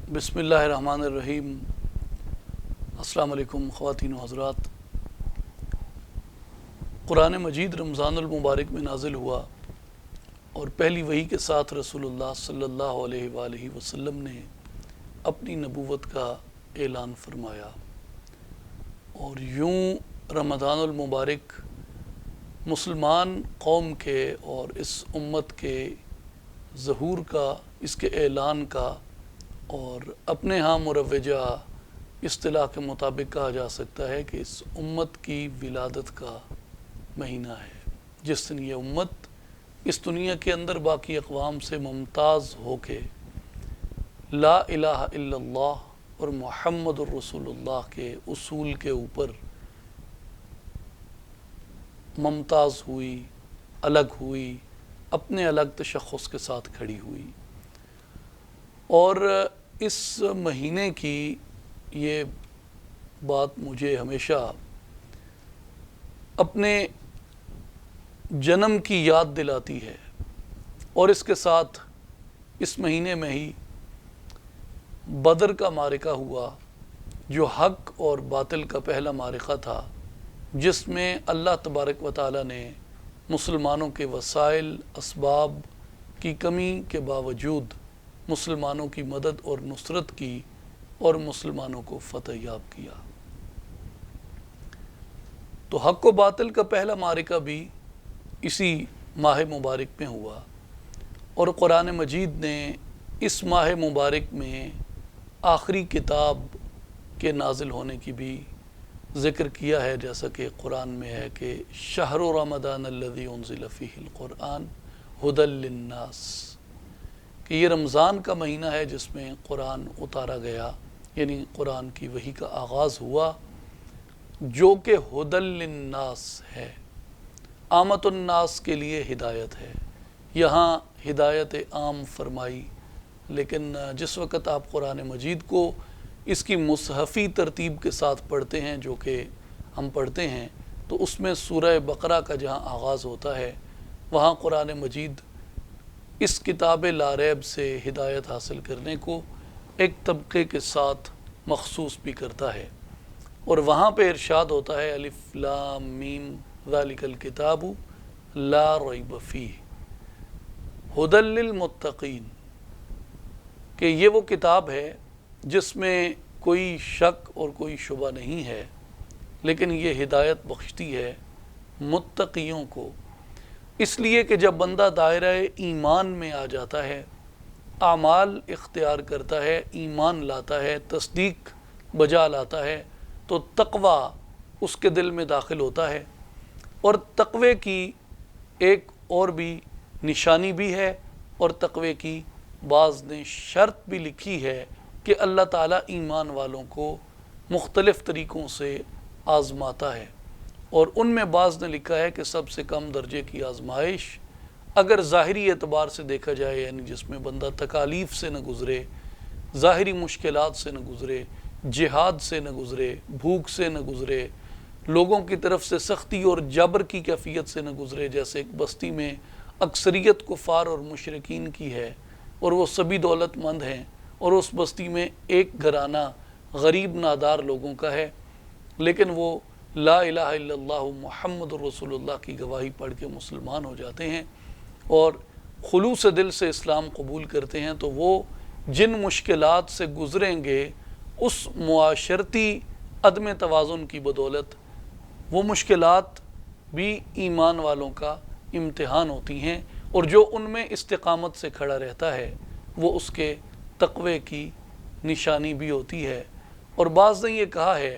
بسم اللہ الرحمن الرحیم۔ السلام علیکم خواتین و حضرات۔ قرآن مجید رمضان المبارک میں نازل ہوا اور پہلی وحی کے ساتھ رسول اللہ صلی اللہ علیہ وآلہ وسلم نے اپنی نبوت کا اعلان فرمایا، اور یوں رمضان المبارک مسلمان قوم کے اور اس امت کے ظہور کا، اس کے اعلان کا، اور اپنے ہاں مروجہ اصطلاح کے مطابق کہا جا سکتا ہے کہ اس امت کی ولادت کا مہینہ ہے، جس دن یہ امت اس دنیا کے اندر باقی اقوام سے ممتاز ہو کے لا الہ الا اللہ اور محمد الرسول اللہ کے اصول کے اوپر ممتاز ہوئی، الگ ہوئی، اپنے الگ تشخص کے ساتھ کھڑی ہوئی۔ اور اس مہینے کی یہ بات مجھے ہمیشہ اپنے جنم کی یاد دلاتی ہے، اور اس کے ساتھ اس مہینے میں ہی بدر کا معرکہ ہوا، جو حق اور باطل کا پہلا معرکہ تھا، جس میں اللہ تبارک و تعالی نے مسلمانوں کے وسائل اسباب کی کمی کے باوجود مسلمانوں کی مدد اور نصرت کی اور مسلمانوں کو فتح یاب کیا۔ تو حق و باطل کا پہلا معرکہ بھی اسی ماہ مبارک میں ہوا، اور قرآن مجید نے اس ماہ مبارک میں آخری کتاب کے نازل ہونے کی بھی ذکر کیا ہے، جیسا کہ قرآن میں ہے کہ شہر رمضان الذی انزل فیہ القرآن ھدی للناس، کہ یہ رمضان کا مہینہ ہے جس میں قرآن اتارا گیا، یعنی قرآن کی وحی کا آغاز ہوا، جو کہ ھدی للناس ہے، عامۃ الناس کے لیے ہدایت ہے۔ یہاں ہدایت عام فرمائی، لیکن جس وقت آپ قرآن مجید کو اس کی مصحفی ترتیب کے ساتھ پڑھتے ہیں، جو کہ ہم پڑھتے ہیں، تو اس میں سورہ بقرہ کا جہاں آغاز ہوتا ہے، وہاں قرآن مجید اس کتاب لا ریب سے ہدایت حاصل کرنے کو ایک طبقے کے ساتھ مخصوص بھی کرتا ہے، اور وہاں پہ ارشاد ہوتا ہے الف لام میم ذالک الکتاب لا ریب فیہ ھدی للمتقین، کہ یہ وہ کتاب ہے جس میں کوئی شک اور کوئی شبہ نہیں ہے، لیکن یہ ہدایت بخشتی ہے متقیوں کو۔ اس لیے کہ جب بندہ دائرہ ایمان میں آ جاتا ہے، اعمال اختیار کرتا ہے، ایمان لاتا ہے، تصدیق بجا لاتا ہے، تو تقوی اس کے دل میں داخل ہوتا ہے۔ اور تقوی کی ایک اور بھی نشانی بھی ہے، اور تقوی کی بعض نے شرط بھی لکھی ہے کہ اللہ تعالیٰ ایمان والوں کو مختلف طریقوں سے آزماتا ہے، اور ان میں بعض نے لکھا ہے کہ سب سے کم درجے کی آزمائش اگر ظاہری اعتبار سے دیکھا جائے، یعنی جس میں بندہ تکالیف سے نہ گزرے، ظاہری مشکلات سے نہ گزرے، جہاد سے نہ گزرے، بھوک سے نہ گزرے، لوگوں کی طرف سے سختی اور جبر کی کیفیت سے نہ گزرے، جیسے ایک بستی میں اکثریت کفار اور مشرکین کی ہے، اور وہ سبھی دولت مند ہیں، اور اس بستی میں ایک گھرانہ غریب نادار لوگوں کا ہے، لیکن وہ لا الہ الا اللہ محمد الرسول اللہ کی گواہی پڑھ کے مسلمان ہو جاتے ہیں اور خلوص دل سے اسلام قبول کرتے ہیں، تو وہ جن مشکلات سے گزریں گے، اس معاشرتی عدم توازن کی بدولت وہ مشکلات بھی ایمان والوں کا امتحان ہوتی ہیں، اور جو ان میں استقامت سے کھڑا رہتا ہے وہ اس کے تقوی کی نشانی بھی ہوتی ہے۔ اور بعض نے یہ کہا ہے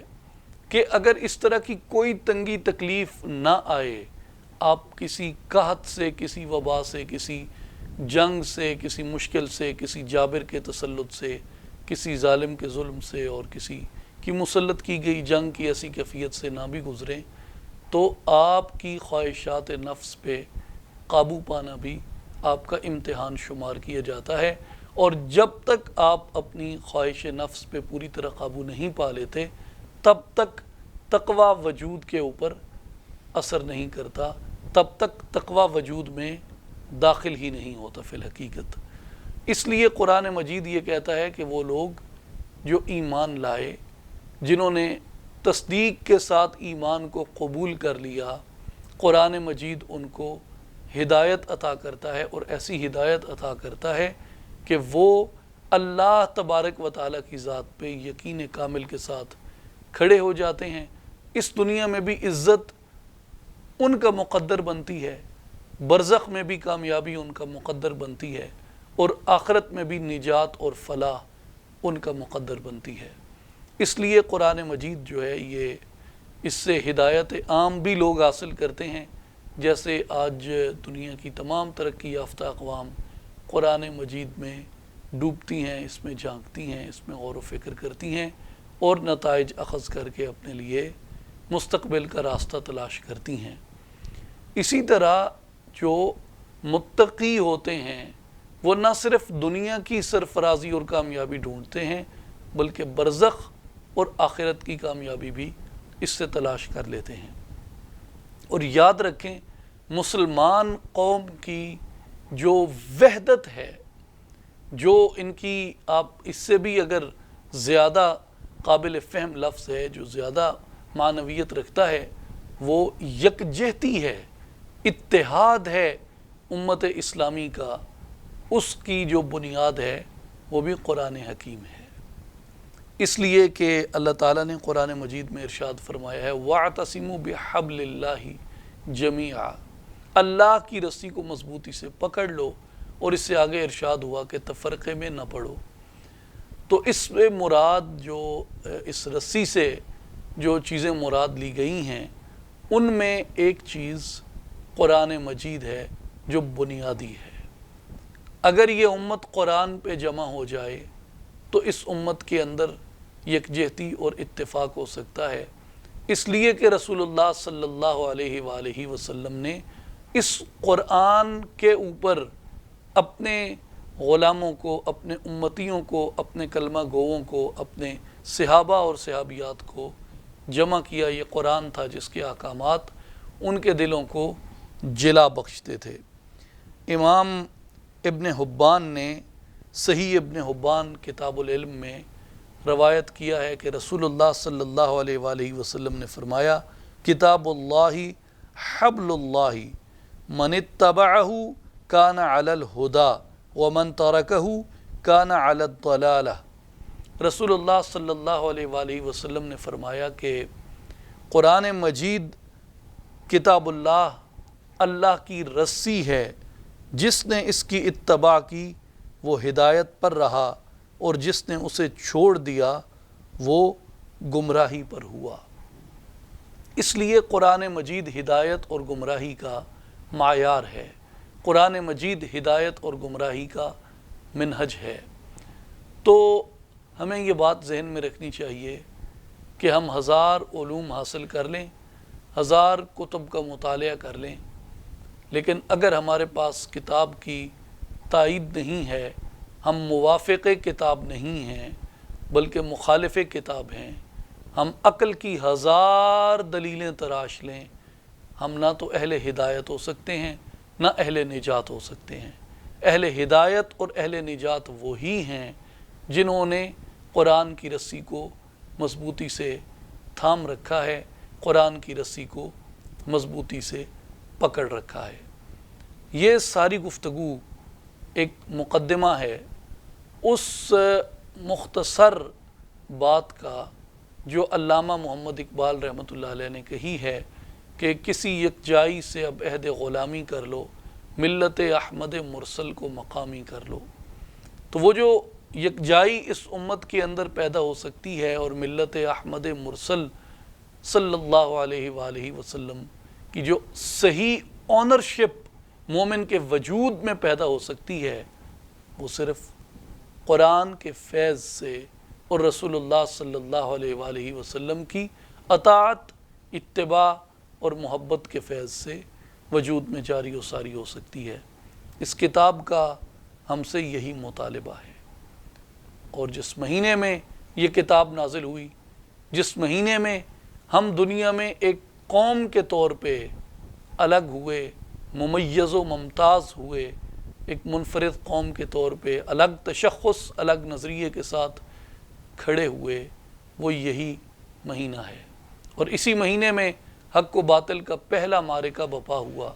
کہ اگر اس طرح کی کوئی تنگی تکلیف نہ آئے، آپ کسی قحط سے، کسی وبا سے، کسی جنگ سے، کسی مشکل سے، کسی جابر کے تسلط سے، کسی ظالم کے ظلم سے، اور کسی کی مسلط کی گئی جنگ کی ایسی کیفیت سے نہ بھی گزریں، تو آپ کی خواہشات نفس پہ قابو پانا بھی آپ کا امتحان شمار کیا جاتا ہے، اور جب تک آپ اپنی خواہش نفس پہ پوری طرح قابو نہیں پا لیتے، تب تک تقوی وجود کے اوپر اثر نہیں کرتا، تب تک تقوی وجود میں داخل ہی نہیں ہوتا فی الحقیقت۔ اس لیے قرآن مجید یہ کہتا ہے کہ وہ لوگ جو ایمان لائے، جنہوں نے تصدیق کے ساتھ ایمان کو قبول کر لیا، قرآن مجید ان کو ہدایت عطا کرتا ہے، اور ایسی ہدایت عطا کرتا ہے کہ وہ اللہ تبارک و تعالیٰ کی ذات پہ یقین کامل کے ساتھ کھڑے ہو جاتے ہیں۔ اس دنیا میں بھی عزت ان کا مقدر بنتی ہے، برزخ میں بھی کامیابی ان کا مقدر بنتی ہے، اور آخرت میں بھی نجات اور فلاح ان کا مقدر بنتی ہے۔ اس لیے قرآن مجید جو ہے یہ اس سے ہدایت عام بھی لوگ حاصل کرتے ہیں، جیسے آج دنیا کی تمام ترقی یافتہ اقوام قرآن مجید میں ڈوبتی ہیں، اس میں جھانکتی ہیں، اس میں غور و فکر کرتی ہیں، اور نتائج اخذ کر کے اپنے لیے مستقبل کا راستہ تلاش کرتی ہیں۔ اسی طرح جو متقی ہوتے ہیں وہ نہ صرف دنیا کی سرفرازی اور کامیابی ڈھونڈتے ہیں، بلکہ برزخ اور آخرت کی کامیابی بھی اس سے تلاش کر لیتے ہیں۔ اور یاد رکھیں، مسلمان قوم کی جو وحدت ہے، جو ان کی، آپ اس سے بھی اگر زیادہ قابل فہم لفظ ہے، جو زیادہ معنویت رکھتا ہے، وہ یکجہتی ہے، اتحاد ہے امت اسلامی کا، اس کی جو بنیاد ہے وہ بھی قرآن حکیم ہے۔ اس لیے کہ اللہ تعالیٰ نے قرآن مجید میں ارشاد فرمایا ہے وَاعْتَصِمُوا بِحَبْلِ اللَّهِ جَمِيعًا، اللہ کی رسی کو مضبوطی سے پکڑ لو، اور اس سے آگے ارشاد ہوا کہ تفرقے میں نہ پڑو۔ تو اس میں مراد جو اس رسی سے جو چیزیں مراد لی گئی ہیں، ان میں ایک چیز قرآن مجید ہے جو بنیادی ہے۔ اگر یہ امت قرآن پہ جمع ہو جائے تو اس امت کے اندر یکجہتی اور اتفاق ہو سکتا ہے، اس لیے کہ رسول اللہ صلی اللہ علیہ وآلہ وسلم نے اس قرآن کے اوپر اپنے غلاموں کو، اپنے امتیوں کو، اپنے کلمہ گوؤں کو، اپنے صحابہ اور صحابیات کو جمع کیا۔ یہ قرآن تھا جس کے احکامات ان کے دلوں کو جلا بخشتے تھے۔ امام ابن حبان نے صحیح ابن حبان کتاب العلم میں روایت کیا ہے کہ رسول اللہ صلی اللہ علیہ وآلہ وسلم نے فرمایا کتاب اللہ حبل اللہ من اتبعہ کان علی الہدا ومن ترکہ کان علی الضلالہ۔ رسول اللہ صلی اللہ علیہ وآلہ وسلم نے فرمایا کہ قرآن مجید کتاب اللہ، اللہ کی رسی ہے، جس نے اس کی اتباع کی وہ ہدایت پر رہا، اور جس نے اسے چھوڑ دیا وہ گمراہی پر ہوا۔ اس لیے قرآن مجید ہدایت اور گمراہی کا معیار ہے، قرآن مجید ہدایت اور گمراہی کا منہج ہے۔ تو ہمیں یہ بات ذہن میں رکھنی چاہیے کہ ہم 1000 علوم حاصل کر لیں، 1000 کتب کا مطالعہ کر لیں، لیکن اگر ہمارے پاس کتاب کی تائید نہیں ہے، ہم موافق کتاب نہیں ہیں بلکہ مخالف کتاب ہیں، ہم عقل کی 1000 دلیلیں تراش لیں، ہم نہ تو اہل ہدایت ہو سکتے ہیں نہ اہل نجات ہو سکتے ہیں۔ اہل ہدایت اور اہل نجات وہی ہیں جنہوں نے قرآن کی رسی کو مضبوطی سے تھام رکھا ہے، قرآن کی رسی کو مضبوطی سے پکڑ رکھا ہے۔ یہ ساری گفتگو ایک مقدمہ ہے اس مختصر بات کا جو علامہ محمد اقبال رحمۃ اللہ علیہ نے کہی ہے کہ کسی یکجائی سے اب عہد غلامی کر لو، ملت احمد مرسل کو مقامی کر لو۔ تو وہ جو یکجائی اس امت کے اندر پیدا ہو سکتی ہے اور ملت احمد مرسل صلی اللہ علیہ وآلہ وسلم کی جو صحیح آنرشپ مومن کے وجود میں پیدا ہو سکتی ہے، وہ صرف قرآن کے فیض سے اور رسول اللہ صلی اللہ علیہ وآلہ وسلم کی اطاعت، اتباع اور محبت کے فیض سے وجود میں جاری و ساری ہو سکتی ہے۔ اس کتاب کا ہم سے یہی مطالبہ ہے، اور جس مہینے میں یہ کتاب نازل ہوئی، جس مہینے میں ہم دنیا میں ایک قوم کے طور پہ الگ ہوئے، ممیز و ممتاز ہوئے، ایک منفرد قوم کے طور پہ الگ تشخص، الگ نظریے کے ساتھ کھڑے ہوئے، وہ یہی مہینہ ہے۔ اور اسی مہینے میں حق و باطل کا پہلا معرکہ بپا ہوا،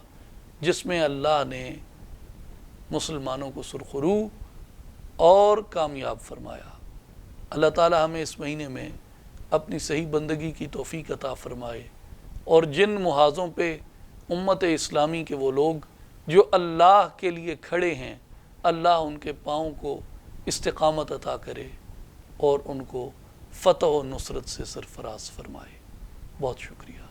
جس میں اللہ نے مسلمانوں کو سرخرو اور کامیاب فرمایا۔ اللہ تعالی ہمیں اس مہینے میں اپنی صحیح بندگی کی توفیق عطا فرمائے، اور جن محاذوں پہ امت اسلامی کے وہ لوگ جو اللہ کے لیے کھڑے ہیں، اللہ ان کے پاؤں کو استقامت عطا کرے اور ان کو فتح و نصرت سے سرفراز فرمائے۔ بہت شکریہ۔